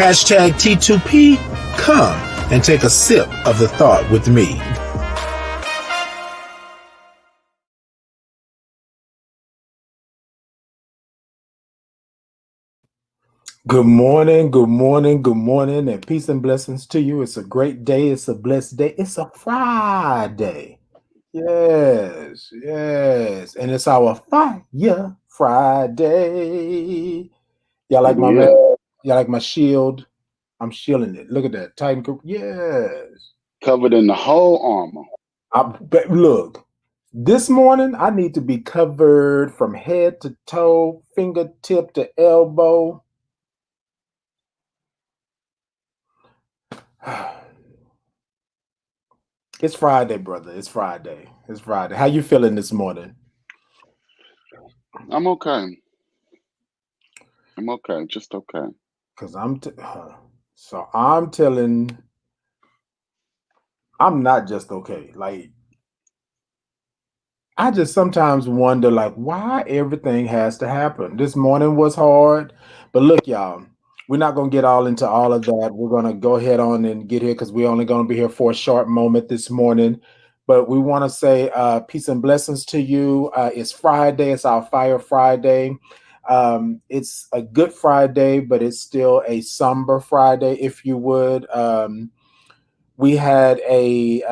Hashtag T2P. Come and take a sip of the thought with me. Good morning, good morning, good morning, and peace and blessings to you. It's a great day. It's a blessed day. It's a Friday. Yes, yes. And it's our Fire Friday. Y'all like my Yeah, man? Y'all like my shield? I'm shielding it. Look at that. Titan group. Yes. covered in the whole armor. Look, this morning I need to be covered from head to toe, fingertip to elbow. It's Friday, brother. It's Friday. It's Friday. How you feeling this morning? I'm okay. I'm okay. Just okay. Cause so I'm telling. I'm not just okay. Like I just sometimes wonder, like, why everything has to happen. This morning was hard, but look, y'all, we're not gonna get all into all of that. We're gonna go ahead on and get here because we're only gonna be here for a short moment this morning. But we want to say peace and blessings to you. It's Friday. It's our Fire Friday. It's a good Friday, but it's still a somber Friday, if you would. We had a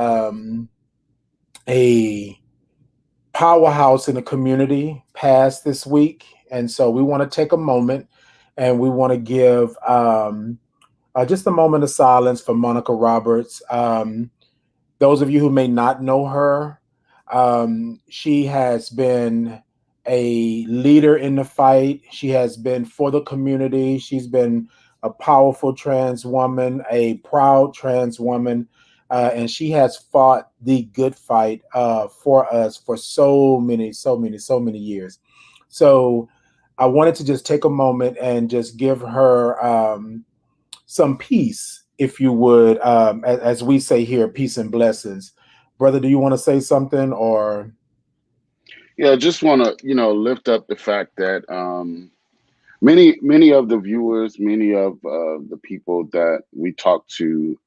powerhouse in the community passed this week. And so we want to take a moment and we want to give just a moment of silence for Monica Roberts. Those of you who may not know her, she has been a leader in the fight. She has been for the community. She's been a powerful trans woman, a proud trans woman, and she has fought the good fight for us for so many years. So I wanted to just take a moment and just give her some peace, if you would, as we say here, peace and blessings. Brother, do you want to say something or? Yeah, I just want to, lift up the fact that many of the viewers, many of the people that we talk to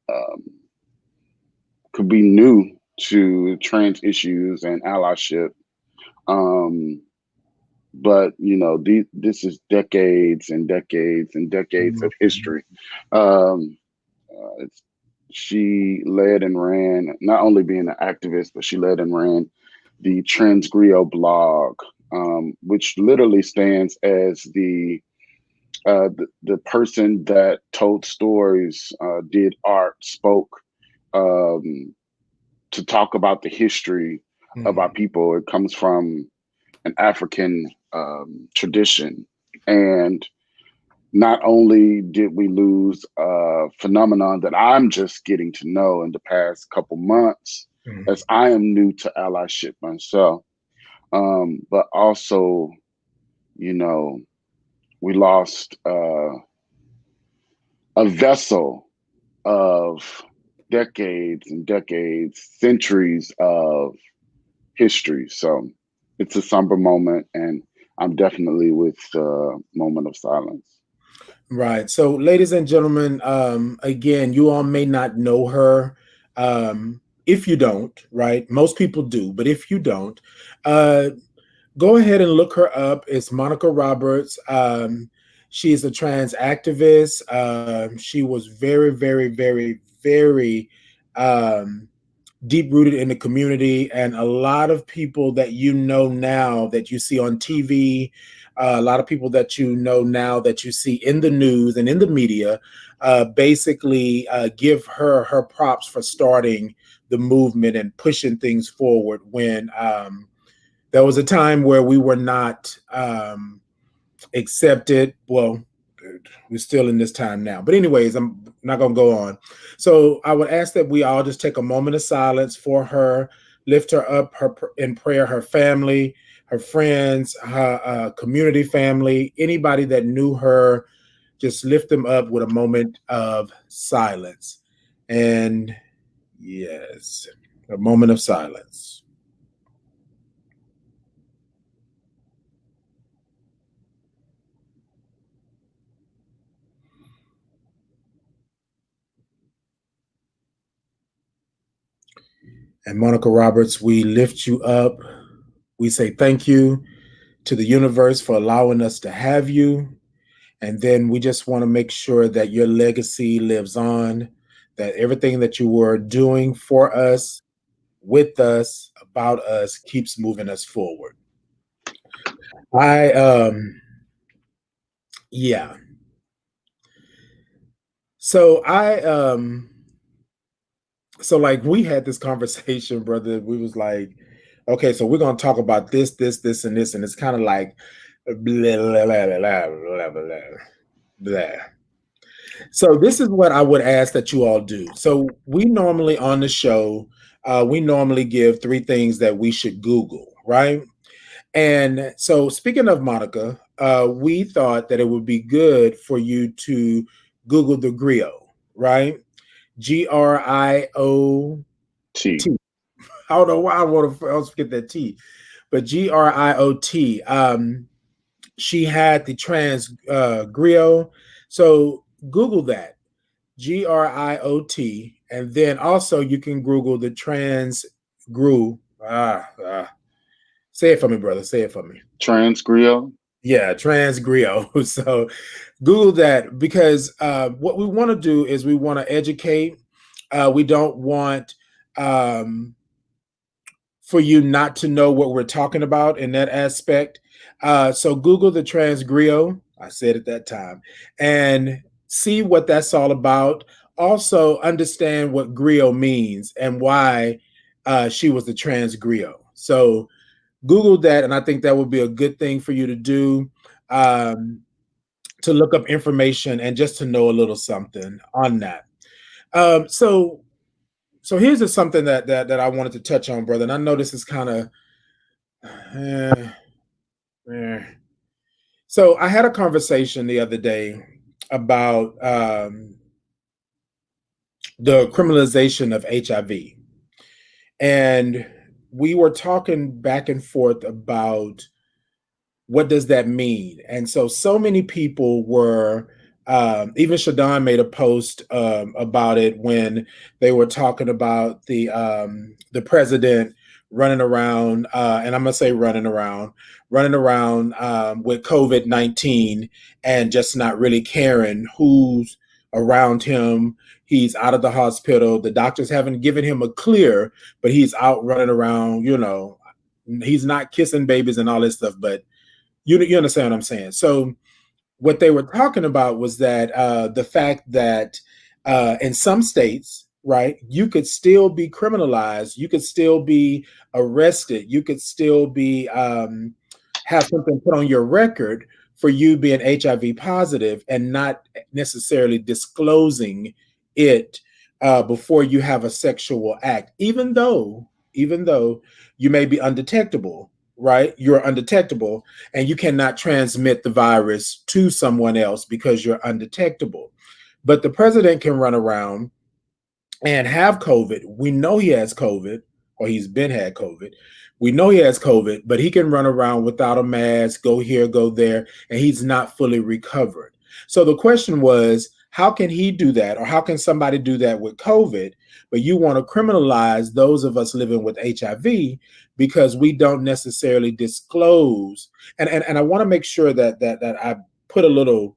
could be new to trans issues and allyship. Um, but this is decades and decades and decades of history. Um, it's She led and ran, not only being an activist, but she led and ran the Transgrio blog, which literally stands as the person that told stories, did art, spoke, um, to talk about the history of our people. It comes from an African tradition, and not only did we lose a phenomenon that I'm just getting to know in the past couple months, as I am new to allyship myself, but also, you know, we lost a vessel of decades and decades, centuries of history. So it's a somber moment, and I'm definitely with the moment of silence. Right. So, ladies and gentlemen, again, you all may not know her. If you don't, right? Most people do, but if you don't, uh, go ahead and look her up. It's Monica Roberts. She's a trans activist. She was very um, deep rooted in the community, and a lot of people that you know now that you see on TV, a lot of people that you know now that you see in the news and in the media, basically give her props for starting the movement and pushing things forward when there was a time where we were not accepted. Well, we're still in this time now. But anyways, I'm not going to go on. So I would ask that we all just take a moment of silence for her, lift her up in prayer, her family, her friends, her community family, anybody that knew her, just lift them up with a moment of silence. And yes, a moment of silence. And Monica Roberts, we lift you up. We say thank you to the universe for allowing us to have you. And then we just want to make sure that your legacy lives on, that everything that you were doing for us, with us, about us, keeps moving us forward. I yeah. So like we had this conversation, brother. We was like, okay, so we're gonna talk about this, this, this, and this, and it's kind of like blah, blah, blah, blah, blah, blah, blah. So this is what I would ask that you all do. So we normally on the show, we normally give three things that we should Google, right? And so speaking of Monica, we thought that it would be good for you to Google the griot, right? Griot. T. I don't know why I always forget that T, but Griot. She had the trans griot. So Google that Griot, and then also you can Google the trans gru. Say it for me, brother. Say it for me. Transgrio. Yeah, trans griot. So Google that because what we want to do is we want to educate. We don't want for you not to know what we're talking about in that aspect. So Google the trans griot. I said at that time, and see what that's all about. Also understand what griot means and why she was the trans griot. So Google that, and I think that would be a good thing for you to do. To look up information and just to know a little something on that. So here's just something that I wanted to touch on, brother. And I know this is kind of eh, eh. So I had a conversation the other day about the criminalization of HIV. And we were talking back and forth about what does that mean? And so many people were, even Shadon made a post about it when they were talking about the president running around, and I'm gonna say running around with COVID-19 and just not really caring who's around him. He's out of the hospital. The doctors haven't given him a clear, but he's out running around. He's not kissing babies and all this stuff, but you understand what I'm saying? So what they were talking about was that the fact that in some states, right, you could still be criminalized, you could still be arrested, you could still be have something put on your record for you being HIV positive and not necessarily disclosing it before you have a sexual act, even though you may be undetectable, right? You're undetectable and you cannot transmit the virus to someone else because you're undetectable. But the president can run around and have COVID. We know he has COVID, or he's been had COVID. We know he has COVID, but he can run around without a mask, go here, go there, and he's not fully recovered. So the question was, how can he do that, or how can somebody do that with COVID? But you want to criminalize those of us living with HIV because we don't necessarily disclose. And I want to make sure that I put a little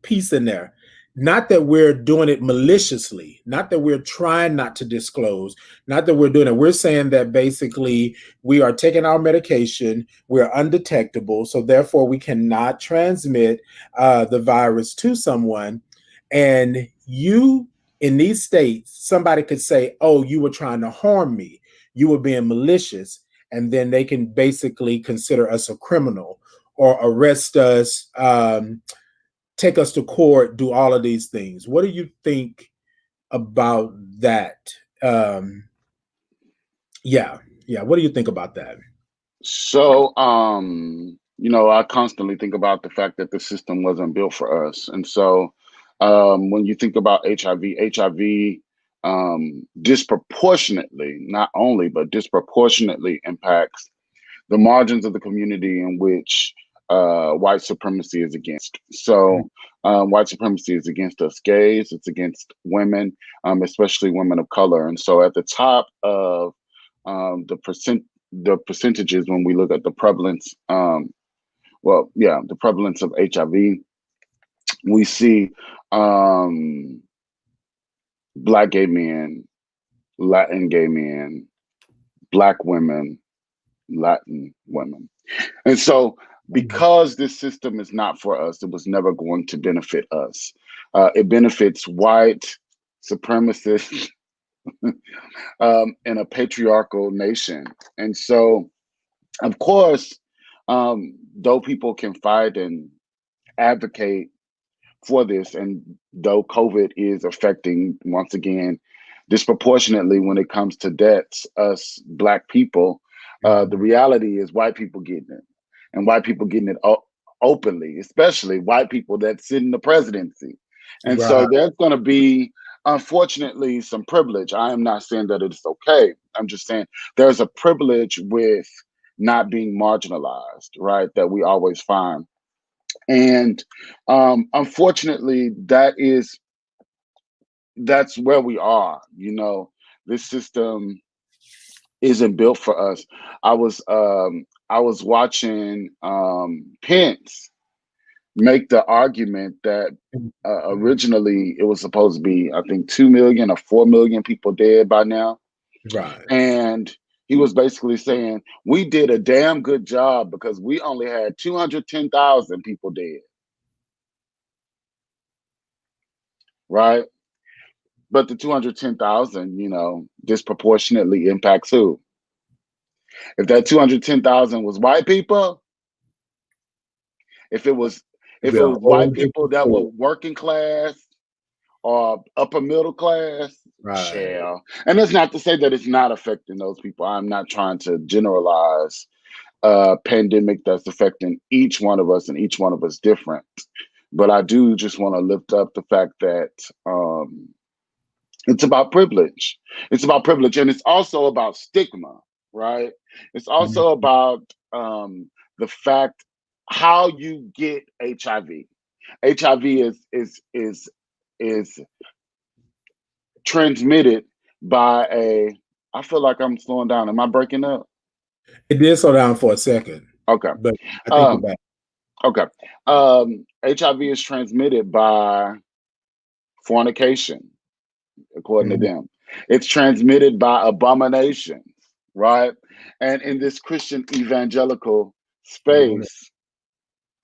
piece in there. Not that we're doing it maliciously, not that we're trying not to disclose, not that we're doing it. We're saying that basically we are taking our medication, we're undetectable, so therefore we cannot transmit the virus to someone. And you, in these states, somebody could say, oh, you were trying to harm me, you were being malicious, and then they can basically consider us a criminal or arrest us. Take us to court, do all of these things. What do you think about that? Yeah, yeah. What do you think about that? So, I constantly think about the fact that the system wasn't built for us. And so, when you think about HIV disproportionately, not only, but disproportionately impacts the margins of the community in which white supremacy is against. So white supremacy is against us gays. It's against women, especially women of color. And so at the top of the percentages when we look at the prevalence, the prevalence of HIV, we see Black gay men, Latin gay men, Black women, Latin women. And so, because this system is not for us, it was never going to benefit us. It benefits white supremacists in a patriarchal nation. And so, of course, though people can fight and advocate for this, and though COVID is affecting, once again, disproportionately when it comes to deaths, us Black people, the reality is white people getting it, and white people getting it openly, especially white people that sit in the presidency. And Right. so there's going to be, unfortunately, some privilege. I am not saying that it's okay. I'm just saying there's a privilege with not being marginalized, right? That we always find. And unfortunately, that's where we are. This system isn't built for us. I was watching Pence make the argument that originally it was supposed to be, I think, 2 million or 4 million people dead by now. Right. And he was basically saying, we did a damn good job because we only had 210,000 people dead. Right? But the 210,000, disproportionately impacts who? If that 210,000 was white people, if it was white people that were working class or upper middle class, Right. And that's not to say that it's not affecting those people. I'm not trying to generalize a pandemic that's affecting each one of us and each one of us different. But I do just want to lift up the fact that it's about privilege. It's about privilege. And it's also about stigma, right? It's also about the fact how you get HIV. HIV is transmitted by I feel like I'm slowing down. Am I breaking up? It did slow down for a second. Okay. But I think you're Um, back. okay. HIV is transmitted by fornication, according to them. It's transmitted by abominations, right? And in this Christian evangelical space,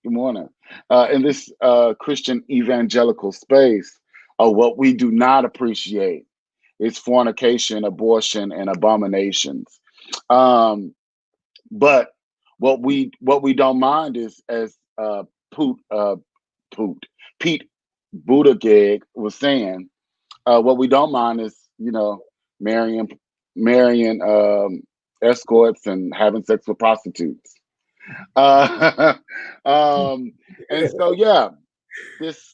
good morning. In this Christian evangelical space, what we do not appreciate is fornication, abortion, and abominations. But what we don't mind is, as Poot, Pete Buttigieg was saying, what we don't mind is, marrying escorts and having sex with prostitutes. And so, yeah, this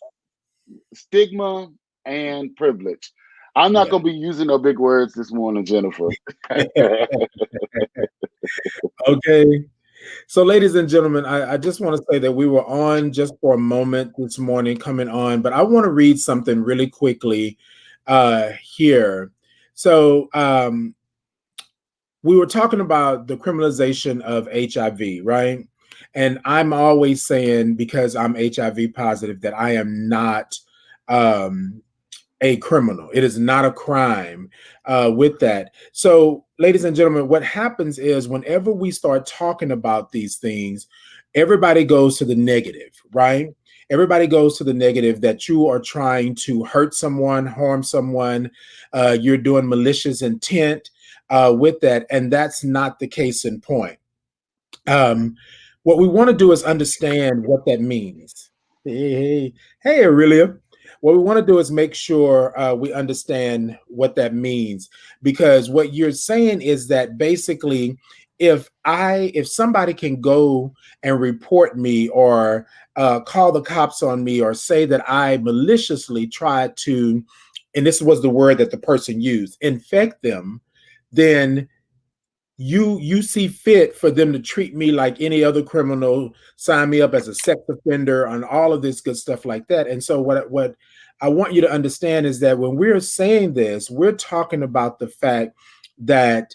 stigma and privilege. I'm not going to be using no big words this morning, Jennifer. Okay. So, ladies and gentlemen, I just want to say that we were on just for a moment this morning coming on, but I want to read something really quickly here. So, we were talking about the criminalization of HIV, right? And I'm always saying, because I'm HIV positive, that I am not a criminal. It is not a crime with that. So, ladies and gentlemen, what happens is whenever we start talking about these things, everybody goes to the negative, right? Everybody goes to the negative, that you are trying to hurt someone, harm someone, you're doing malicious intent with that. And that's not the case in point. What we want to do is understand what that means. Hey, Aurelia. What we want to do is make sure we understand what that means, because what you're saying is that basically, if somebody can go and report me or call the cops on me or say that I maliciously tried to, and this was the word that the person used, infect them, then you see fit for them to treat me like any other criminal, sign me up as a sex offender, and all of this good stuff like that. And so what I want you to understand is that when we're saying this, we're talking about the fact that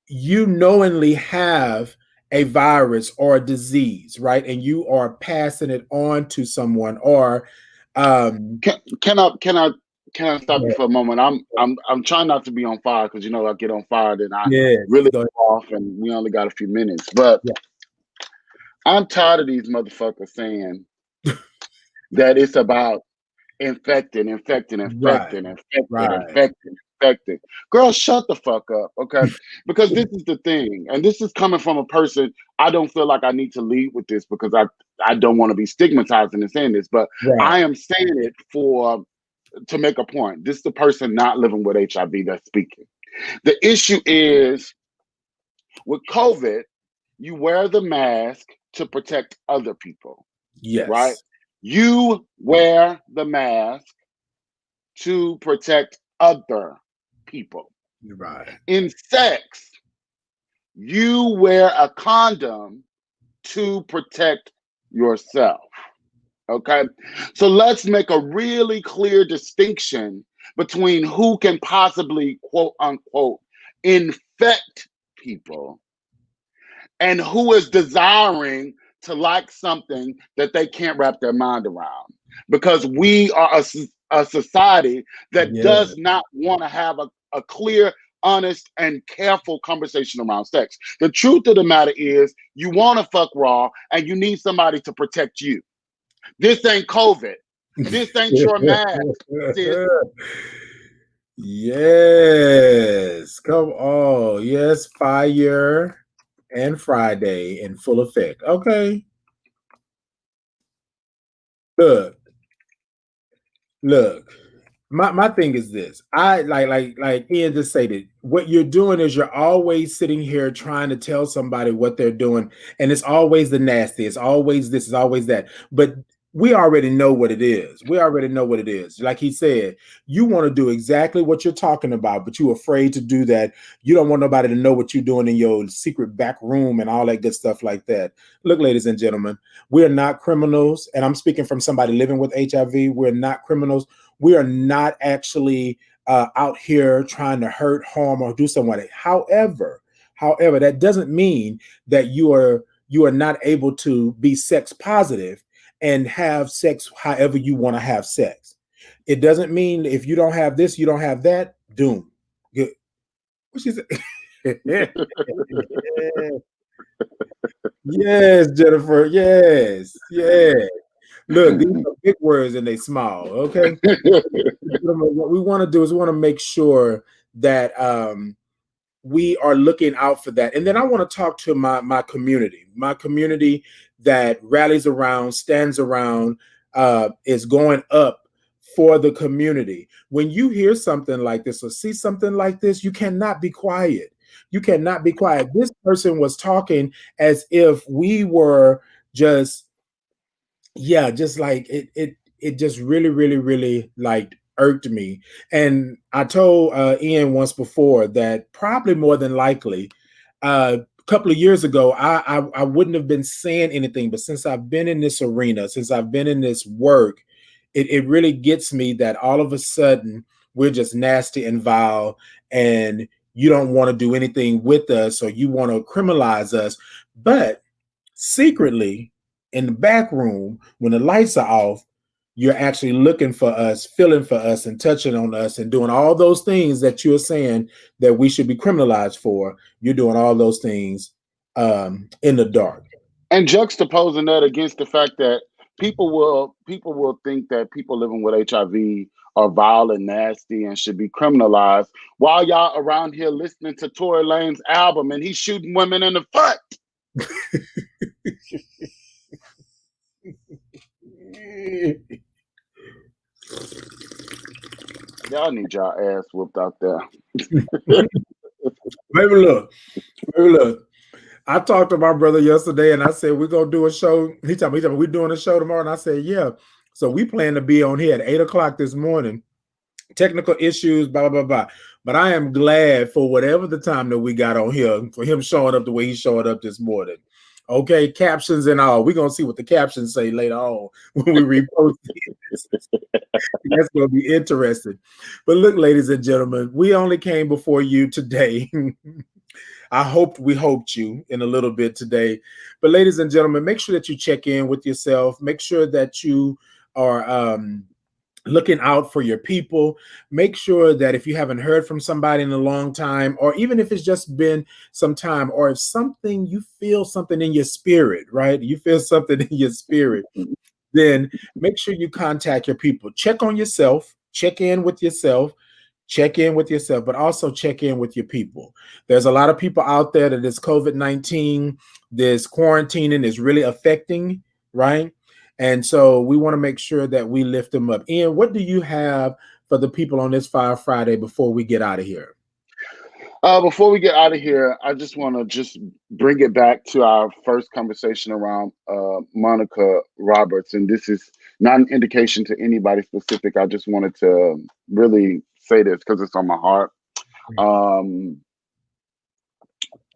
you knowingly have a virus or a disease, right? And you are passing it on to someone, or Can can I stop you yeah, for a moment? I'm trying not to be on fire because I get on fire then I yes, really go ahead. go off and we only got a few minutes. But Yeah. I'm tired of these motherfuckers saying that it's about infecting, infecting, Right, infecting, infecting, right. infecting, infecting. Girl, shut the fuck up, okay? Because this is the thing, and this is coming from a person. I don't feel like I need to lead with this because I don't want to be stigmatizing and saying this, but Right. I am saying it for to make a point. This is the person not living with HIV that's speaking. The issue is with COVID, you wear the mask to protect other people, right? Yes. You wear the mask to protect other people. Right. In sex, you wear a condom to protect yourself. Okay. So let's make a really clear distinction between who can possibly, quote unquote, infect people and who is desiring to like something that they can't wrap their mind around. Because we are a society that Yeah. does not want to have a clear, honest, and careful conversation around sex. The truth of the matter is, you want to fuck raw and you need somebody to protect you. This ain't COVID. This ain't your mask, sis. Yes. Come on. Yes. Fire and Friday in full effect. Okay. Look, look. My thing is this. I like Ian just stated. What you're doing is you're always sitting here trying to tell somebody what they're doing, and it's always the nasty. It's always this. It's always that. But we already know what it is. We already know what it is. Like he said, you want to do exactly what you're talking about, but you're afraid to do that. You don't want nobody to know what you're doing in your secret back room and all that good stuff like that. Look, ladies and gentlemen, we are not criminals, and I'm speaking from somebody living with HIV. We're not criminals. We are not actually out here trying to hurt, harm, or do somebody. However, that doesn't mean that you are not able to be sex positive and have sex however you want to have sex. It doesn't mean if you don't have this, you don't have that. Doom. Good. What she said? Yes, Jennifer. Yes, yes. Look, these are big words and they small. Okay. What we want to do is we want to make sure that we are looking out for that. And then I want to talk to my community that rallies around, stands around, is going up for the community. When you hear something like this or see something like this, you cannot be quiet. You cannot be quiet. This person was talking as if we were just, yeah, just like it just really, really, really like irked me. And I told Ian once before that probably more than likely, a couple of years ago, I wouldn't have been saying anything, but since I've been in this arena, since I've been in this work, it really gets me that all of a sudden we're just nasty and vile, and you don't want to do anything with us, or you want to criminalize us, but secretly in the back room when the lights are off, you're actually looking for us, feeling for us, and touching on us, and doing all those things that you're saying that we should be criminalized for. You're doing all those things in the dark. And juxtaposing that against the fact that people will think that people living with HIV are vile and nasty and should be criminalized, while y'all around here listening to Tory Lane's album and he's shooting women in the foot. Y'all need y'all ass whooped out there. Maybe look, maybe look. I talked to my brother yesterday, and I said we're gonna do a show. He told me we're doing a show tomorrow, and I said yeah. So we plan to be on here at 8 o'clock this morning, technical issues, blah, blah, blah, blah. But I am glad for whatever the time that we got on here, for him showing up the way he showed up this morning. Okay, captions and all. We're going to see what the captions say later on when we repost this. That's going to be interesting. But look, ladies and gentlemen, we only came before you today. We hoped you in a little bit today. But ladies and gentlemen, make sure that you check in with yourself. Make sure that you are looking out for your people. Make sure that if you haven't heard from somebody in a long time, or even if it's just been some time, or if you feel something in your spirit, right? You feel something in your spirit, then make sure you contact your people. Check on yourself, check in with yourself, but also check in with your people. There's a lot of people out there that this COVID-19, this quarantining is really affecting, right? And so we want to make sure that we lift them up. Ian, what do you have for the people on this Fire Friday before we get out of here? Before we get out of here, I just want to just bring it back to our first conversation around Monica Roberts, and this is not an indication to anybody specific. I just wanted to really say this because it's on my heart.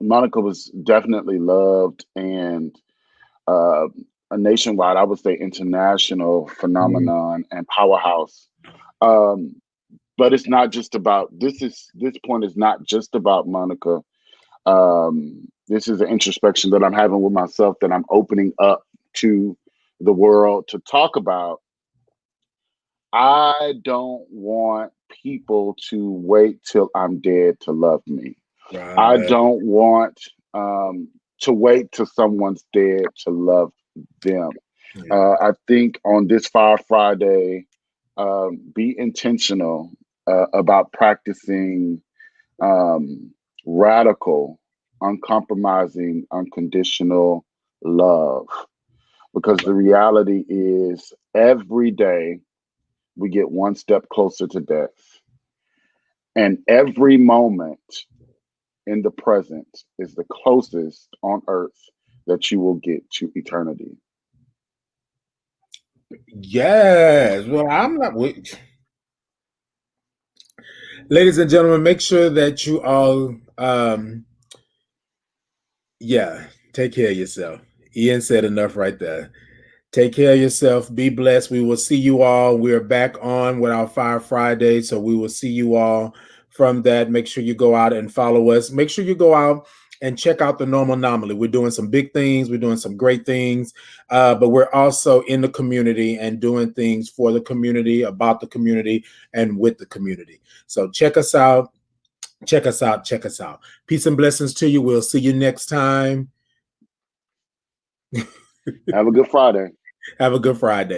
Monica was definitely loved and a nationwide, I would say, international phenomenon and powerhouse. But it's not just about this point is not just about Monica. This is an introspection that I'm having with myself that I'm opening up to the world to talk about. I don't want people to wait till I'm dead to love me. Right. I don't want to wait till someone's dead to love them. Yeah. I think on this Fire Friday, be intentional about practicing radical, uncompromising, unconditional love. Because the reality is every day we get one step closer to death. And every moment in the present is the closest on earth that you will get to eternity. Yes. Well, I'm not with. Ladies and gentlemen, make sure that you all, take care of yourself. Ian said enough right there. Take care of yourself. Be blessed. We will see you all. We are back on with our Fire Friday. So we will see you all from that. Make sure you go out and follow us. Make sure you go out and check out the Normal Anomaly. We're doing some big things. We're doing some great things. But we're also in the community and doing things for the community, about the community, and with the community. So check us out. Check us out. Check us out. Peace and blessings to you. We'll see you next time. Have a good Friday. Have a good Friday.